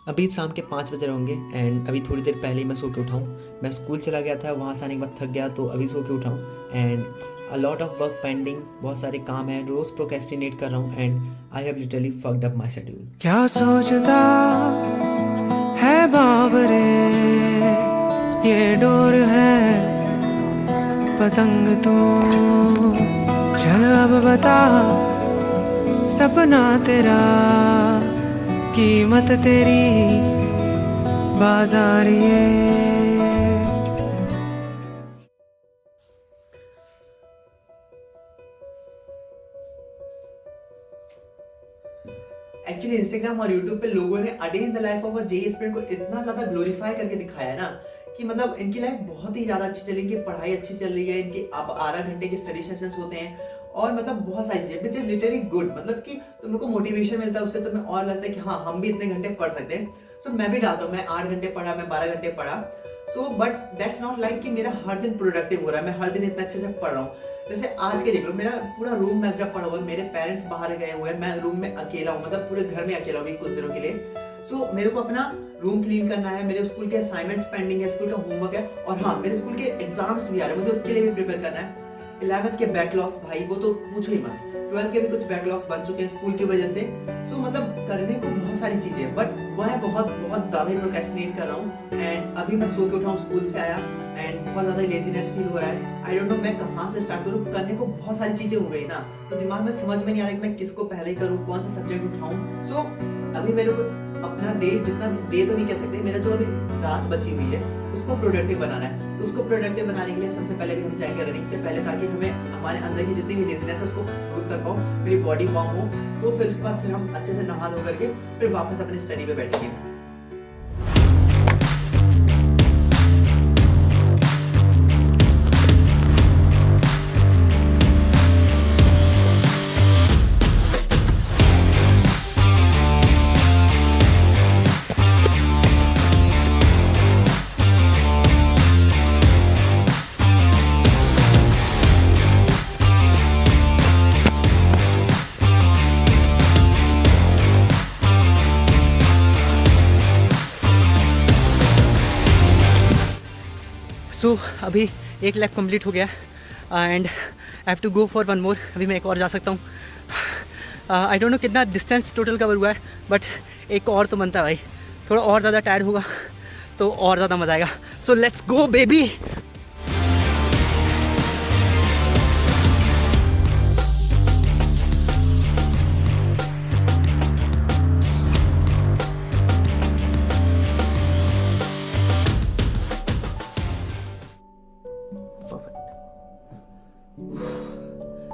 अभी शाम के 5 बज रहे होंगे एंड अभी थोड़ी देर पहले ही मैं सो के उठा हूँ। मैं स्कूल चला गया था, वहाँ से आने के बाद थक गया तो अभी सो के उठा हूँ and a lot of work pending, बहुत सारे काम है, रोज़ प्रोक्रेस्टिनेट कर रहा हूँ and I have literally fucked up my schedule. क्या सोचता है बावरे, ये डोर है पतंग तू। चल अब बता सपना तेरा, कीमत तेरी बाजार ये। एक्चुअली इंस्टाग्राम और यूट्यूब पे लोगों ने a day in the life of a J student को इतना ज़्यादा ग्लोरीफाई करके दिखाया है ना कि मतलब इनकी लाइफ बहुत ही ज़्यादा अच्छी चल रही है, इनकी पढ़ाई अच्छी चल रही है, इनकी अब 12 घंटे के स्टडी सेशंस होते हैं और मतलब बहुत सारी चीज़ें विच इज़ लिटरली गुड। मतलब कि तुम लोग को मोटिवेशन मिलता है उससे, तुम्हें और लगता है कि हाँ हम भी इतने घंटे पढ़ सकते हैं। सो मैं भी डालता हूँ, मैं 8 घंटे पढ़ा, मैं 12 घंटे पढ़ा। So but that's not like कि मेरा हर दिन प्रोडक्टिव हो रहा है, मैं हर दिन इतना अच्छे से पढ़ रहा हूँ। जैसे आज के देख लो, मेरा पूरा रूम मैस्ड पड़ा हुआ है, मेरे पेरेंट्स बाहर गए हुए हैं, मैं रूम में अकेला हूँ, मतलब पूरे घर में अकेला हूँ कुछ दिनों के लिए। सो मेरे को अपना रूम क्लीन करना है, मेरे स्कूल के असाइनमेंट्स पेंडिंग है, स्कूल का होमवर्क है और हाँ मेरे स्कूल के एग्जाम्स भी आ रहे हैं, मुझे उसके लिए भी प्रिपेयर करना है। 11th के बैकलॉग्स भाई वो तो पूछो ही मत, 12th के भी कुछ बैकलॉग्स बन चुके हैं स्कूल की वजह से। सो मतलब करने को बहुत सारी चीजें, बट वह बहुत बहुत ज्यादा ही प्रोक्रेस्टिनेट कर रहा हूँ एंड अभी मैं सो के उठा हूँ, स्कूल से आया एंड बहुत ज्यादा लेजीनेस फील हो रहा है। आई डोंट नो मैं कहाँ से स्टार्ट करूँ, करने को बहुत सारी चीजें हो गई ना, तो दिमाग में समझ में नहीं आ रहा कि मैं किसको पहले करूँ, कौन सा सब्जेक्ट उठाऊँ। सो अभी मेरे को अपना डे, जितना डे तो नहीं कह सकते, मेरा जो अभी रात बची हुई है उसको प्रोडक्टिव बनाना है। तो उसको प्रोडक्टिव बनाने के लिए सबसे पहले भी हम जाएंगे रनिंग पे पहले, ताकि हमें हमारे अंदर की जितनी भी लेजीनेस है उसको दूर कर पाऊँ, मेरी बॉडी वार्म हो। तो फिर उसके बाद फिर हम अच्छे से नहा धो करके फिर वापस अपनी स्टडी पे बैठेंगे। सो अभी 1 लैप कंप्लीट हो गया and I have to go for one more. अभी मैं एक और जा सकता हूँ। आई डोंट नो कितना डिस्टेंस टोटल कवर हुआ है, बट एक और तो बनता है भाई। थोड़ा और ज़्यादा टायर्ड होगा तो और ज़्यादा मज़ा आएगा। So let's go baby.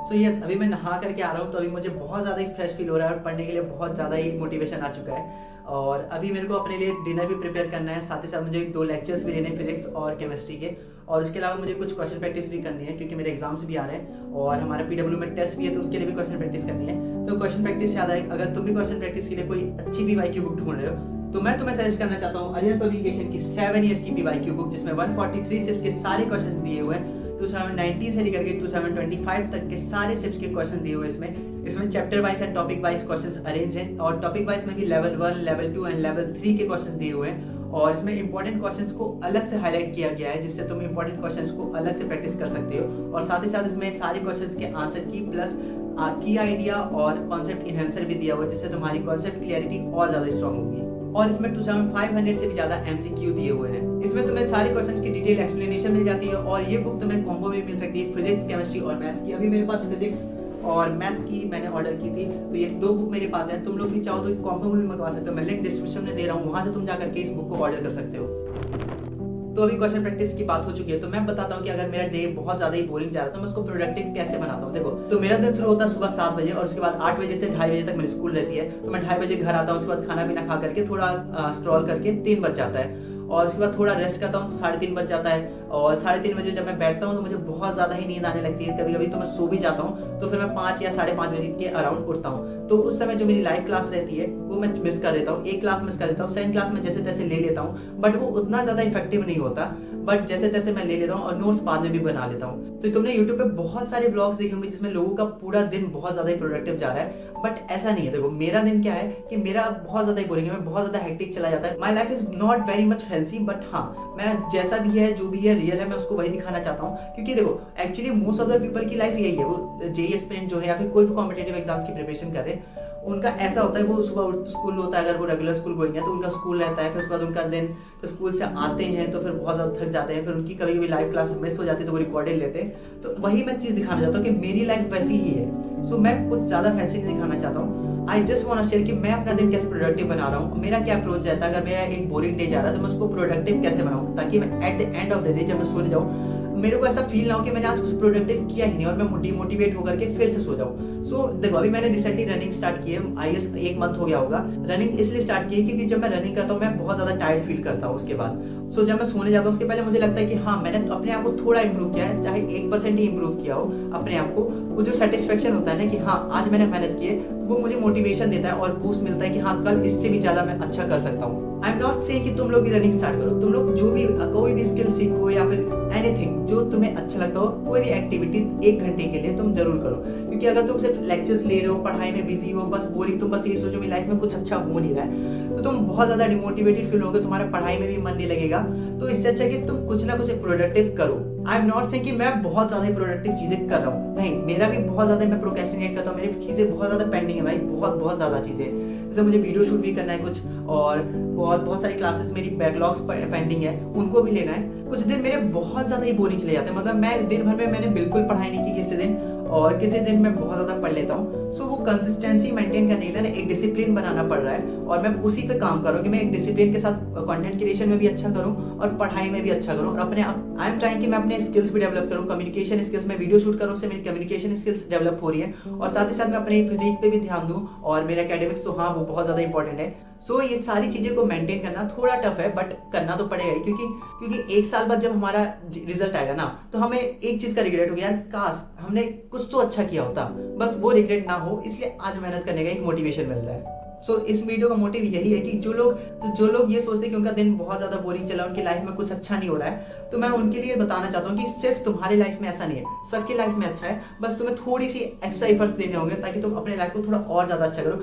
So yes, अभी मैं नहा करके आ रहा हूँ तो अभी मुझे बहुत ज़्यादा ही फ्रेश फील हो रहा है और पढ़ने के लिए बहुत ज़्यादा ही मोटिवेशन आ चुका है। और अभी मेरे को अपने लिए डिनर भी प्रिपेयर करना है, साथ ही साथ मुझे 2 लेक्चर्स भी लेने हैं फिजिक्स और केमिस्ट्री के, और उसके अलावा मुझे कुछ क्वेश्चन प्रैक्टिस भी करनी है क्योंकि मेरे एग्जाम्स भी आ रहे हैं और हमारा पीडब्ल्यू में टेस्ट भी है, तो उसके लिए भी क्वेश्चन प्रैक्टिस करनी है। तो क्वेश्चन प्रैक्टिस याद आए, अगर तुम भी क्वेश्चन प्रैक्टिस के लिए कोई अच्छी पीवाईक्यू बुक ढूंढ रहे हो तो मैं तुम्हें सजेस्ट करना चाहता हूँ अरिहंत पब्लिकेशन की 7 ईयर्स की पीवाईक्यू बुक, जिसमें 143 शिफ्ट के सारे क्वेश्चन दिए हुए हैं। 2019 से लेकर के 2025 तक के सारे शिफ्ट्स के क्वेश्चन दिए हुए इसमें chapter wise and topic wise questions arrange हैं और टॉपिक वाइज में भी लेवल 1, लेवल 2 एंड लेवल 3 के क्वेश्चंस दिए हुए हैं। और इसमें इंपॉर्टेंट क्वेश्चंस को अलग से हाईलाइट किया गया है, जिससे तुम इंपॉर्टेंट क्वेश्चंस को अलग से प्रैक्टिस कर सकते हो। और साथ ही साथ इसमें सारे क्वेश्चंस के आंसर की प्लस की आइडिया और कॉन्सेप्ट इनहेंसर भी दिया हुआ है, जिससे तुम्हारी कॉन्सेप्ट क्लियरिटी और ज़्यादा स्ट्रॉन्ग होगी। और इसमें 2500 से भी ज़्यादा MCQ दिए हुए हैं। इसमें तुम्हें सारे क्वेश्चंस की डिटेल एक्सप्लेनेशन मिल जाती है और ये बुक तुम्हें कॉम्बो में मिल सकती है, फिजिक्स, केमिस्ट्री और मैथ्स की। अभी मेरे पास फिजिक्स और मैथ्स की मैंने ऑर्डर की थी, तो ये 2 बुक मेरे पास है। तुम लोग भी चाहो तो कॉम्बो में भी मंगवा सकते हो, मैं लिंक डिस्क्रिप्शन में दे रहा हूँ, वहाँ से तुम जा करके इस बुक को ऑर्डर कर सकते हो। तो अभी क्वेश्चन प्रैक्टिस की बात हो चुकी है, तो मैं बताता हूँ कि अगर मेरा डे बहुत ज़्यादा ही बोरिंग जा रहा है तो मैं उसको प्रोडक्टिव कैसे बनाता हूँ। देखो, तो मेरा दिन शुरू होता है सुबह 7 बजे और उसके बाद 8 बजे से 2:30 बजे तक मेरी स्कूल रहती है। तो मैं 2:30 बजे घर आता हूँ, उसके बाद खाना पीना खा करके थोड़ा स्क्रॉल करके 3 बज जाता है और उसके बाद थोड़ा रेस्ट करता हूँ तो 3:30 बज जाता है। और 3:30 बजे जब मैं बैठता हूँ तो मुझे बहुत ज़्यादा ही नींद आने लगती है, कभी कभी तो मैं सो भी जाता हूँ। तो फिर मैं 5 या 5:30 बजे के अराउंड उठता हूँ। तो उस समय जो मेरी लाइव क्लास रहती है वो मैं मिस कर देता हूँ, एक क्लास मिस कर देता हूँ। सेकंड क्लास में जैसे तैसे ले लेता हूँ, बट वो उतना ज़्यादा इफेक्टिव नहीं होता, बट जैसे तैसे मैं ले लेता हूँ और नोट्स बाद में भी बना लेता हूँ। तो तुमने YouTube पे बहुत सारे ब्लॉग्स देखे होंगे जिसमें लोगों का पूरा दिन बहुत ज़्यादा ही प्रोडक्टिव जा रहा है, बट ऐसा नहीं है। देखो मेरा दिन क्या है कि मेरा बहुत ज़्यादा ही बोरिंग है, मैं बहुत ज़्यादा हेक्टिक चला जाता है। My life is not very much fancy, but हाँ मैं जैसा भी है जो भी है रियल है मैं उसको वही दिखाना चाहता हूँ। क्योंकि देखो actually most of the people की लाइफ यही है, वो जेईई एस्पिरेंट जो है या फिर कोई भी कॉम्पिटेटिव एग्जाम्स की प्रिपरेशन कर रहे हैं, उनका ऐसा होता है वो सुबह स्कूल होता है, अगर वो रेगुलर स्कूल गोइंग है तो उनका स्कूल रहता है, फिर उसके बाद उनका दिन, फिर स्कूल से आते हैं तो फिर बहुत ज़्यादा थक जाते हैं, फिर उनकी कभी कभी लाइव क्लास मिस हो जाती है तो वो रिकॉर्डेड लेते हैं। तो वही मैं चीज़ दिखाना चाहता हूँ कि मेरी लाइफ वैसी ही है। सो मैं कुछ ज़्यादा फैंसी नहीं दिखाना चाहता हूँ। I just want to share कि मैं अपना दिन कैसे प्रोडक्टिव बना रहा हूँ, मेरा क्या अप्रोच रहता है। अगर मेरा एक बोरिंग डे जा रहा है तो मैं उसको प्रोडक्टिव कैसे बनाऊँ, ताकि मैं at the end of the day जब मैं सोने जाऊँ मेरे को ऐसा फील ना हो कि मैंने आज कुछ प्रोडक्टिव किया ही नहीं और मैं डिमोटिवेट होकर के फिर से सो जाऊँ। सो देखो अभी मैंने रिसेंटली रनिंग स्टार्ट की है, आई गेस 1 मंथ हो गया होगा। रनिंग इसलिए स्टार्ट की है क्योंकि जब मैं रनिंग करता हूँ मैं बहुत ज़्यादा टायर्ड फील करता हूँ उसके बाद। सो जब मैं सोने जाता हूँ उसके पहले मुझे लगता है कि हाँ मैंने अपने आप को थोड़ा इंप्रूव किया है, चाहे 1% ही इंप्रूव किया हो अपने आप को। वो जो सेटिस्फेक्शन होता है ना कि हाँ आज मैंने मेहनत की है, वो मुझे मोटिवेशन देता है और बूस्ट मिलता है कि हाँ कल इससे भी ज़्यादा मैं अच्छा कर सकता हूँ। आई एम नॉट सेइंग कि तुम लोग भी रनिंग स्टार्ट करो, तुम लोग जो भी कोई भी स्किल सीखो या फिर एनीथिंग जो तुम्हें अच्छा लगता हो, कोई भी एक्टिविटी 1 घंटे के लिए तुम जरूर करो। क्योंकि अगर तुम सिर्फ लेक्चर्स ले रहे हो, पढ़ाई में बिजी हो, बस बोरिंग, तुम बस ये सोचो मेरी लाइफ में कुछ अच्छा हो नहीं रहा है, तो तुम बहुत ज़्यादा डिमोटिवेटेड फील होगे, तुम्हारा पढ़ाई में भी मन नहीं लगेगा। तो इससे अच्छा है कि तुम कुछ ना कुछ प्रोडक्टिव करो। आई एम नॉट सेइंग कि मैं बहुत ज़्यादा प्रोडक्टिव चीज़ें कर रहा हूँ, नहीं, मेरा भी बहुत ज़्यादा मैं प्रोक्रेस्टिनेट करता हूँ, मेरी चीज़ें बहुत ज़्यादा पेंडिंग है भाई, बहुत ज़्यादा चीज़ें। जैसे मुझे वीडियो शूट भी करना है कुछ, और बहुत सारी क्लासेस मेरी बैकलॉग्स पेंडिंग है, उनको भी लेना है। कुछ दिन मेरे बहुत ज़्यादा ही बोरिंग चले जाते हैं, मतलब मैं दिन भर में मैंने बिल्कुल पढ़ाई नहीं की किसी दिन, और किसी दिन मैं बहुत ज़्यादा पढ़ लेता हूँ। सो वो कंसिस्टेंसी मेंटेन करने के लिए एक डिसिप्लिन बनाना पड़ रहा है, और मैं उसी पे काम कर रहा हूँ कि मैं एक डिसिप्लिन के साथ कंटेंट क्रिएशन में भी अच्छा करूँ और पढ़ाई में भी अच्छा करूँ, और अपने आप आई एम ट्राइंग कि मैं अपने स्किल्स भी डेवलप करूँ, कम्युनिकेशन स्किल्स में वीडियो शूट करूँ, उससे मेरी कम्युनिकेशन स्किल्स डेवलप हो रही है, और साथ ही साथ मैं अपने फिजिक पे भी ध्यान दूँ, और मेरे एकेडमिक्स तो हाँ वो बहुत ज़्यादा इंपॉर्टेंट है। सो ये सारी चीज़ें को मेंटेन करना थोड़ा टफ है, बट करना तो पड़ेगा ही, क्योंकि 1 साल बाद जब हमारा रिजल्ट आएगा ना तो हमें एक चीज़ का रिग्रेट होगा, यार काश हमने कुछ तो अच्छा किया होता, बस वो रिग्रेट ना हो, इसलिए आज मेहनत करने का एक मोटिवेशन मिल रहा है। सो इस वीडियो का मोटिव यही है कि जो लोग ये सोचते हैं कि उनका दिन बहुत ज़्यादा बोरिंग चला, उनकी लाइफ में कुछ अच्छा नहीं हो रहा है, तो मैं उनके लिए बताना चाहता हूँ कि सिर्फ तुम्हारी लाइफ में ऐसा नहीं है, सबकी लाइफ में अच्छा है, बस तुम्हें थोड़ी सी एक्स्ट्रा एफर्ट्स देने होंगे ताकि तुम अपने लाइफ को थोड़ा और ज़्यादा अच्छा करो।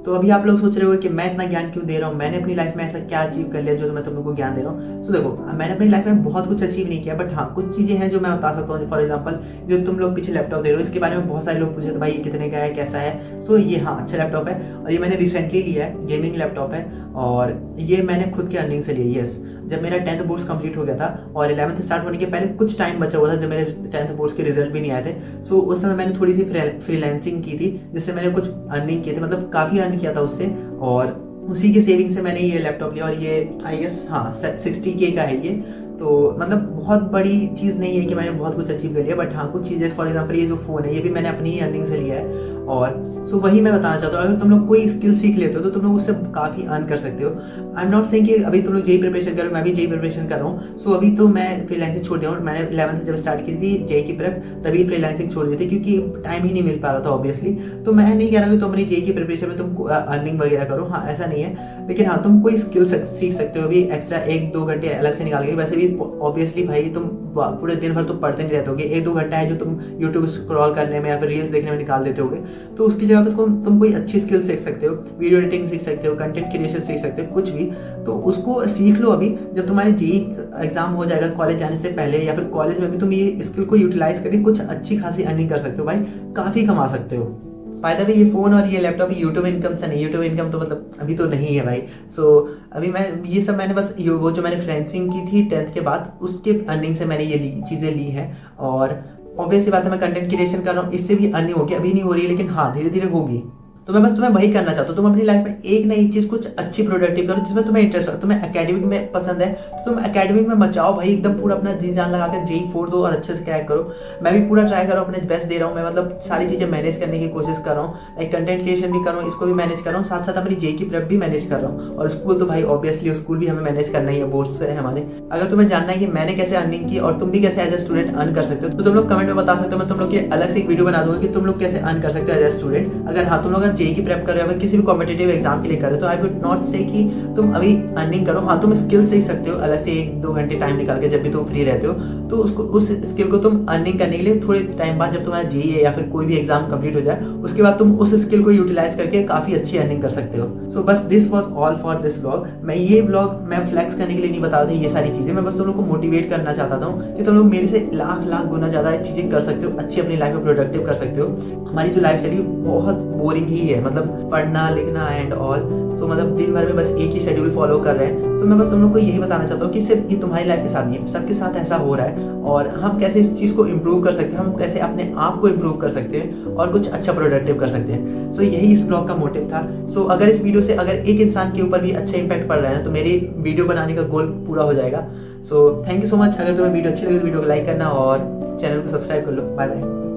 तो अभी आप लोग सोच रहे हो कि मैं इतना ज्ञान क्यों दे रहा हूँ, मैंने अपनी लाइफ में ऐसा क्या अचीव कर लिया जो मैं तुम लोगों को ज्ञान दे रहा हूँ। सो देखो मैंने अपनी लाइफ में बहुत कुछ अचीव नहीं किया, बट हाँ कुछ चीज़ें हैं जो मैं बता सकता हूँ। फॉर एग्जांपल जो तुम लोग पीछे लैपटॉप दे रहे हो, इसके बारे में बहुत सारे लोग पूछे तो भाई ये कितने का है, कैसा है। सो ये हाँ अच्छा लैपटॉप है, और ये मैंने रिसेंटली लिया है, गेमिंग लैपटॉप है, और ये मैंने खुद की अर्निंग से लिया। यस, जब मेरा 10th बोर्ड्स कंप्लीट हो गया था और 11th स्टार्ट होने के पहले कुछ टाइम बचा हुआ था जब मेरे 10th बोर्ड्स के रिजल्ट भी नहीं आए थे। सो उस समय मैंने थोड़ी सी फ्रीलांसिंग की थी, जिससे मैंने कुछ अर्निंग किए थे, मतलब काफ़ी अर्न किया था उससे, और उसी के सेविंग से मैंने ये लैपटॉप लिया, और ये आई गेस हाँ 60K का है ये। तो मतलब बहुत बड़ी चीज़ नहीं है कि मैंने बहुत कुछ अचीव कर लिया, बट हाँ कुछ चीज़ें, फॉर एग्जांपल ये जो फ़ोन है ये भी मैंने अपनी ही अर्निंग से लिया है। और सो वही मैं बताना चाहता हूँ, अगर तुम लोग कोई स्किल सीख लेते हो तो तुम लोग उससे काफ़ी अर्न कर सकते हो। आई एम नॉट सेइंग कि अभी तुम लोग जेईई प्रिपरेशन कर रहे हो, मैं भी जेईई प्रिपरेशन कर रहा हूँ। सो अभी तो मैं फ्रीलांसिंग छोड़ दिया हूँ, मैंने 11th जब स्टार्ट की थी जेईई की प्रेप तभी फ्रीलांसिंग छोड़ दी थी, क्योंकि टाइम ही नहीं मिल पा रहा था ऑब्वियसली। तो मैं नहीं कह रहा हूँ कि तुम अपनी जेईई की प्रिपरेशन में तुम अर्निंग वगैरह करो, हाँ ऐसा नहीं है, लेकिन हाँ तुम कोई स्किल सीख सकते हो अभी एक्स्ट्रा 1-2 घंटे अलग से निकाल के। वैसे भी ऑब्वियसली भाई तुम पूरे दिन भर तो पढ़ते नहीं रहते होगे, 1-2 घंटा है जो तुम यूट्यूब स्क्रॉल करने में या फिर रील्स देखने में निकाल देते होगे, तो उसकी जगह पर तुम कोई अच्छी स्किल सीख सकते हो, वीडियो एडिटिंग सीख सकते हो, कंटेंट क्रिएशन सीख सकते हो, कुछ भी। तो उसको सीख लो अभी, जब तुम्हारे जेईई एग्जाम हो जाएगा कॉलेज जाने से पहले, या फिर कॉलेज में भी तुम ये स्किल को यूटिलाइज करके कुछ अच्छी खासी अर्निंग कर सकते हो भाई, काफ़ी कमा सकते हो। फायदा भी ये फ़ोन और ये लैपटॉप यूट्यूब इनकम से नहीं, यूट्यूब इनकम तो मतलब अभी तो नहीं है भाई। सो अभी मैं ये सब मैंने बस वो जो मैंने फ्रीलांसिंग की थी 10th के बाद, उसके अर्निंग से मैंने ये चीज़ें ली हैं। और ऑब्वियसली बात है मैं कंटेंट क्रिएशन कर रहा हूँ, इससे भी अर्निंग होगी, अभी नहीं हो रही है लेकिन हाँ धीरे धीरे होगी। तो मैं बस तुम्हें वही करना चाहता हूँ, तुम अपनी लाइफ में एक ना एक चीज़ कुछ अच्छी प्रोडक्टिव करो जिसमें तुम्हें इंटरेस्ट हो। तुम्हें एकेडमिक में पसंद है तो तुम एकेडमिक में मचाओ भाई, एकदम पूरा अपना जी जान लगा कर जेईई फोड़ दो और अच्छे से क्रैक करो। मैं भी पूरा ट्राई कर रहा हूँ, अपने बेस्ट दे रहा हूँ, मैं मतलब सारी चीज़ें मैनेज करने की कोशिश कर रहा हूँ, लाइक कंटेंट क्रिएशन भी कर रहा हूँ, इसको भी मैनेज कर रहा हूँ, साथ साथ अपनी जेईई की प्रेप भी मैनेज कर रहा हूँ। और स्कूल तो भाई ऑब्वियसली स्कूल भी हमें मैनेज करना ही है, बोर्ड्स है हमारे। अगर तुम्हें जानना है कि मैंने कैसे अर्निंग की और तुम भी कैसे एज ए स्टूडेंट अर्न कर सकते हो, तो तुम लोग कमेंट में बता सकते हो, मैं तुम लोग की अलग से एक वीडियो बना दूंगा कि तुम लोग कैसे अर्न कर सकते हो एज ए स्टूडेंट। अगर हाँ तुम लोग अगर जेई की प्रेप कर रहे हो या किसी भी कॉम्पिटिटिव एग्जाम के लिए कर रहे हो, तो आई वुड नॉट से कि तुम अभी अर्निंग करो। हाँ, तुम स्किल सीख सकते हो अलग से 1-2 घंटे टाइम निकाल के, जब भी तुम फ्री रहते हो तो उस स्किल को तुम अर्निंग करने के लिए थोड़े टाइम बाद, जब तुम्हारा जेई है या फिर कोई भी एग्जाम कंप्लीट हो जाए, उसके बाद तुम उस स्किल को यूटिलाइज करके काफी अच्छी अर्निंग कर सकते हो। सो बस this was all for this blog. ये ब्लॉग मैं फ्लैक्स करने के लिए नहीं बता रहा था ये सारी चीजें, मैं बस तुम लोग को मोटिवेट करना चाहता था कि तुम लोग मेरे से लाख गुना ज्यादा चीजें कर सकते हो, अच्छी अपनी लाइफ में प्रोडक्टिव कर सकते हो। हमारी जो लाइफ स्टाइल बहुत बोरिंग ही है, मतलब पढ़ना लिखना एंड ऑल। सो मतलब दिन भर में बस एक ही शेड्यूल फॉलो कर रहे हैं। सो मैं बस तुम लोग को यही बताना चाहता हूँ कि सिर्फ ये तुम्हारी लाइफ के साथ नहीं है, सबके साथ ऐसा हो रहा है, और हम कैसे इस चीज़ को इम्प्रूव कर सकते हैं, हम कैसे अपने आप को इम्प्रूव कर सकते हैं और कुछ अच्छा प्रोडक्टिव कर सकते हैं। सो यही इस ब्लॉग का मोटिव था। सो अगर इस वीडियो से अगर एक इंसान के ऊपर भी अच्छा इंपैक्ट पड़ रहा है तो मेरी वीडियो बनाने का गोल पूरा हो जाएगा। So thank you so much. अगर तुम्हें वीडियो अच्छी लगी तो वीडियो को लाइक करना और चैनल को सब्सक्राइब कर लो। Bye bye.